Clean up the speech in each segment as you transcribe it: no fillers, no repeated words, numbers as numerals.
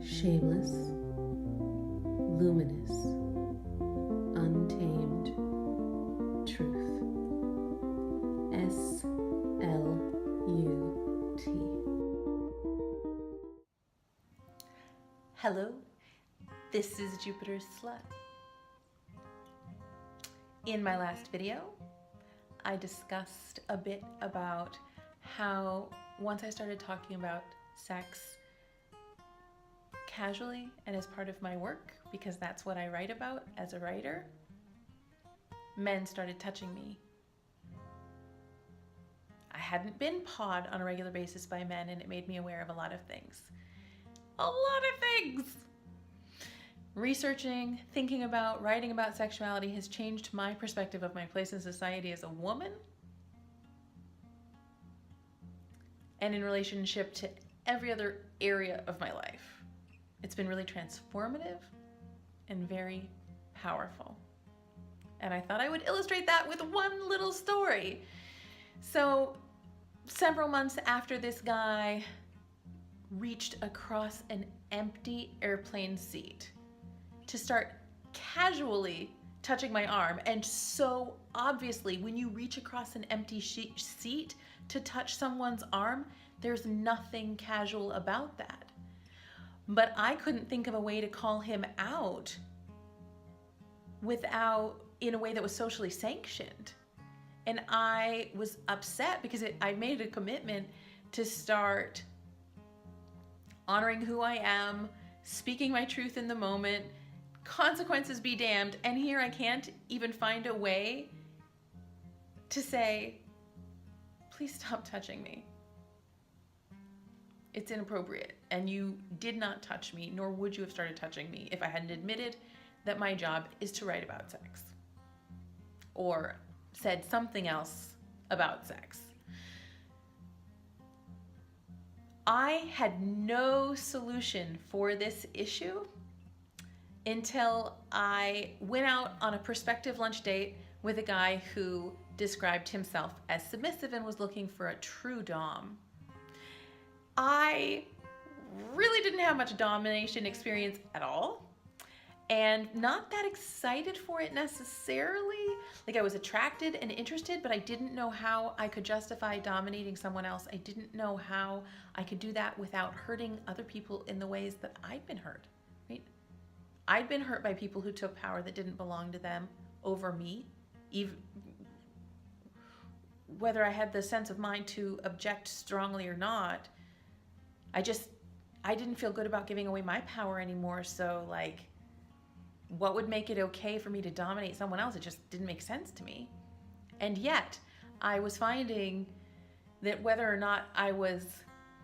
Shameless, Luminous, Untamed Truth. S.L.U.T. Hello, this is Jupiter's Slut. In my last video, I discussed a bit about how once I started talking about sex casually and as part of my work, because that's what I write about as a writer, men started touching me. I hadn't been pawed on a regular basis by men, and it made me aware of a lot of things. Researching, thinking about, writing about sexuality has changed my perspective of my place in society as a woman and in relationship to every other area of my life. It's been really transformative and very powerful. And I thought I would illustrate that with one little story. So several months after this guy reached across an empty airplane seat to start casually touching my arm, and so obviously when you reach across an empty seat to touch someone's arm, there's nothing casual about that. But I couldn't think of a way to call him out in a way that was socially sanctioned. And I was upset because I made a commitment to start honoring who I am, speaking my truth in the moment, consequences be damned, and here I can't even find a way to say, please stop touching me. It's inappropriate, and you did not touch me, nor would you have started touching me if I hadn't admitted that my job is to write about sex or said something else about sex. I had no solution for this issue until I went out on a prospective lunch date with a guy who described himself as submissive and was looking for a true Domme. I really didn't have much domination experience at all, and not that excited for it necessarily. Like, I was attracted and interested, but I didn't know how I could justify dominating someone else. I didn't know how I could do that without hurting other people in the ways that I'd been hurt, right? I'd been hurt by people who took power that didn't belong to them over me, even whether I had the sense of mind to object strongly or not. I didn't feel good about giving away my power anymore. So, like, what would make it okay for me to dominate someone else? It just didn't make sense to me. And yet I was finding that whether or not I was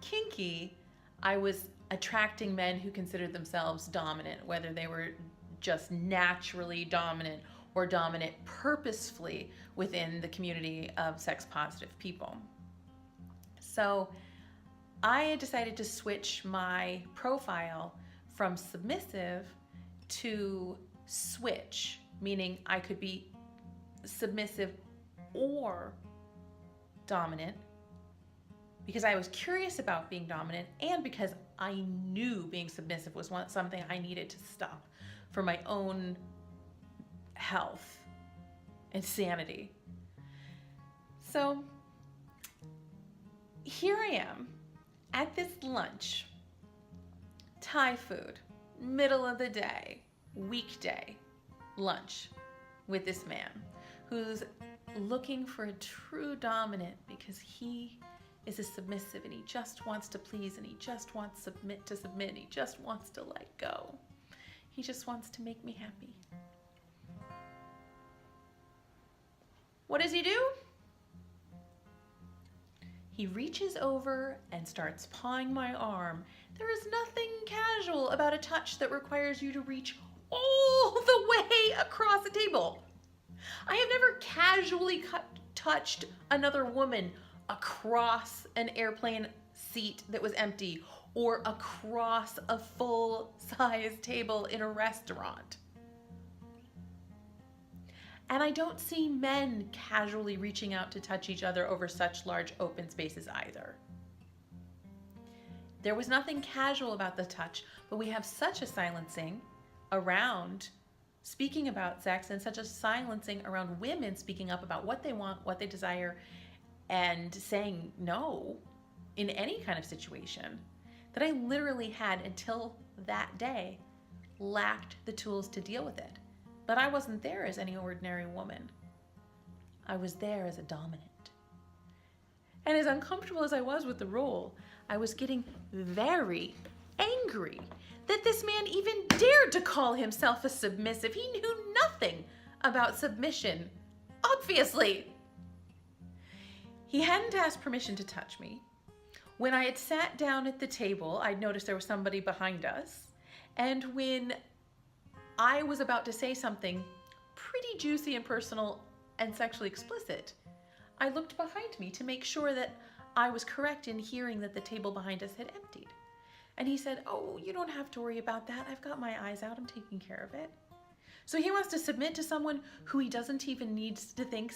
kinky, I was attracting men who considered themselves dominant, whether they were just naturally dominant or dominant purposefully within the community of sex positive people. So I decided to switch my profile from submissive to switch, meaning I could be submissive or dominant, because I was curious about being dominant and because I knew being submissive was something I needed to stop for my own health and sanity. So here I am at this lunch, Thai food, middle of the day, weekday lunch with this man who's looking for a true dominant because he is a submissive and he just wants to please and he just wants to submit and he just wants to let go. He just wants to make me happy. What does he do? He reaches over and starts pawing my arm. There is nothing casual about a touch that requires you to reach all the way across the table. I have never casually touched another woman across an airplane seat that was empty or across a full-size table in a restaurant. And I don't see men casually reaching out to touch each other over such large open spaces either. There was nothing casual about the touch, but we have such a silencing around speaking about sex and such a silencing around women speaking up about what they want, what they desire, and saying no in any kind of situation that I literally had, until that day, lacked the tools to deal with it. But I wasn't there as any ordinary woman. I was there as a dominant. And as uncomfortable as I was with the role, I was getting very angry that this man even dared to call himself a submissive. He knew nothing about submission, obviously. He hadn't asked permission to touch me. When I had sat down at the table, I'd noticed there was somebody behind us. And when I was about to say something pretty juicy and personal and sexually explicit, I looked behind me to make sure that I was correct in hearing that the table behind us had emptied. And he said, "Oh, you don't have to worry about that. I've got my eyes out. I'm taking care of it." So he wants to submit to someone who he doesn't even need to think,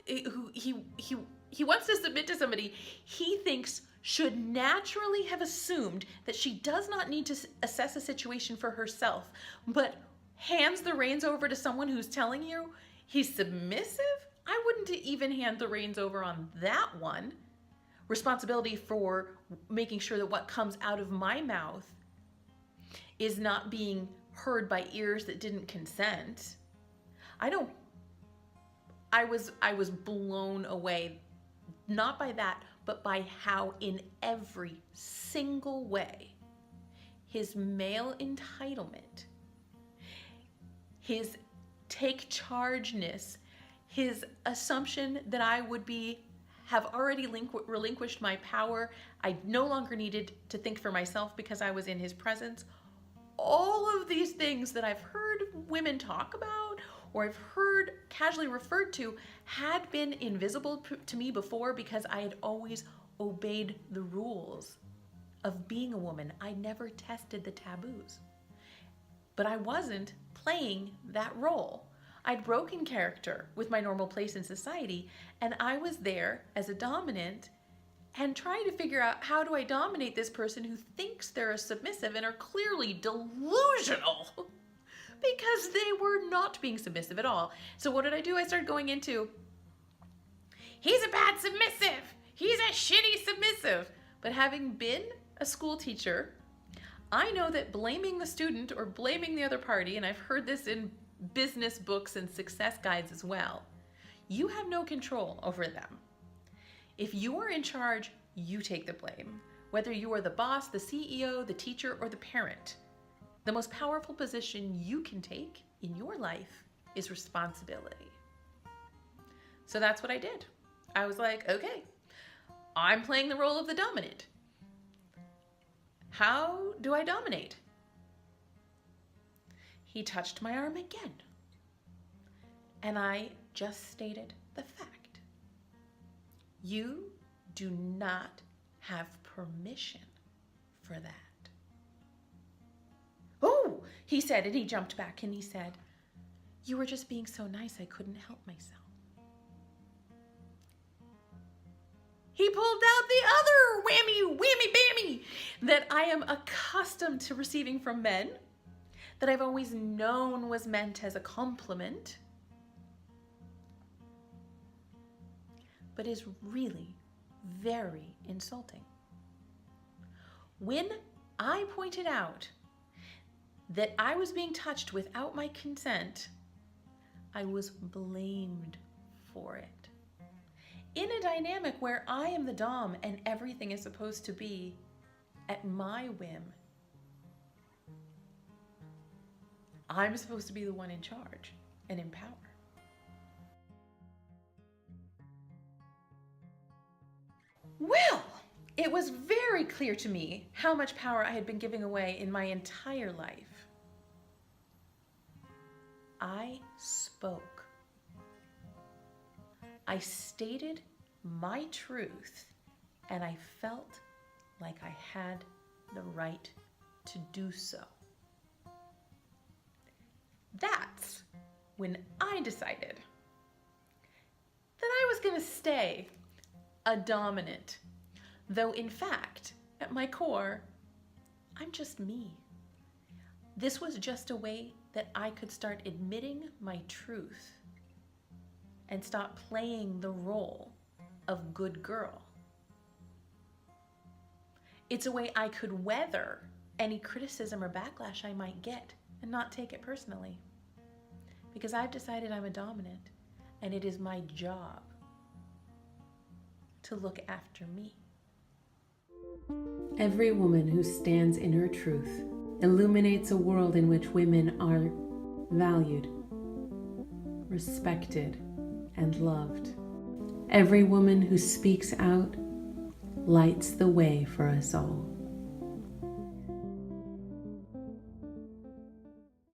who he wants to submit to somebody he thinks should naturally have assumed that she does not need to assess a situation for herself, but hands the reins over to someone who's telling you he's submissive? I wouldn't even hand the reins over on that one. Responsibility for making sure that what comes out of my mouth is not being heard by ears that didn't consent. I was blown away, not by that, but by how in every single way his male entitlement, his take chargeness, his assumption that I would have already relinquished my power, I no longer needed to think for myself because I was in his presence. All of these things that I've heard women talk about or I've heard casually referred to had been invisible to me before because I had always obeyed the rules of being a woman. I never tested the taboos. But I wasn't playing that role. I'd broken character with my normal place in society, and I was there as a dominant and trying to figure out, how do I dominate this person who thinks they're a submissive and are clearly delusional because they were not being submissive at all. So what did I do? I started going into, he's a bad submissive. He's a shitty submissive. But having been a school teacher, I know that blaming the student or blaming the other party, and I've heard this in business books and success guides as well, you have no control over them. If you are in charge, you take the blame. Whether you are the boss, the CEO, the teacher, or the parent, the most powerful position you can take in your life is responsibility. So that's what I did. I was like, okay, I'm playing the role of the dominant. How do I dominate? He touched my arm again, and I just stated the fact. You do not have permission for that. Oh, he said, and he jumped back and he said, you were just being so nice, I couldn't help myself. He pulled out the other whammy, bammy that I am accustomed to receiving from men, that I've always known was meant as a compliment, but is really very insulting. When I pointed out that I was being touched without my consent, I was blamed for it. In a dynamic where I am the dom and everything is supposed to be at my whim, I'm supposed to be the one in charge and in power. Well, it was very clear to me how much power I had been giving away in my entire life. I spoke. I stated my truth, and I felt like I had the right to do so. That's when I decided that I was going to stay a dominant, though in fact, at my core, I'm just me. This was just a way that I could start admitting my truth and stop playing the role of good girl. It's a way I could weather any criticism or backlash I might get and not take it personally. Because I've decided I'm a dominant, and it is my job to look after me. Every woman who stands in her truth illuminates a world in which women are valued, respected, and loved. Every woman who speaks out lights the way for us all.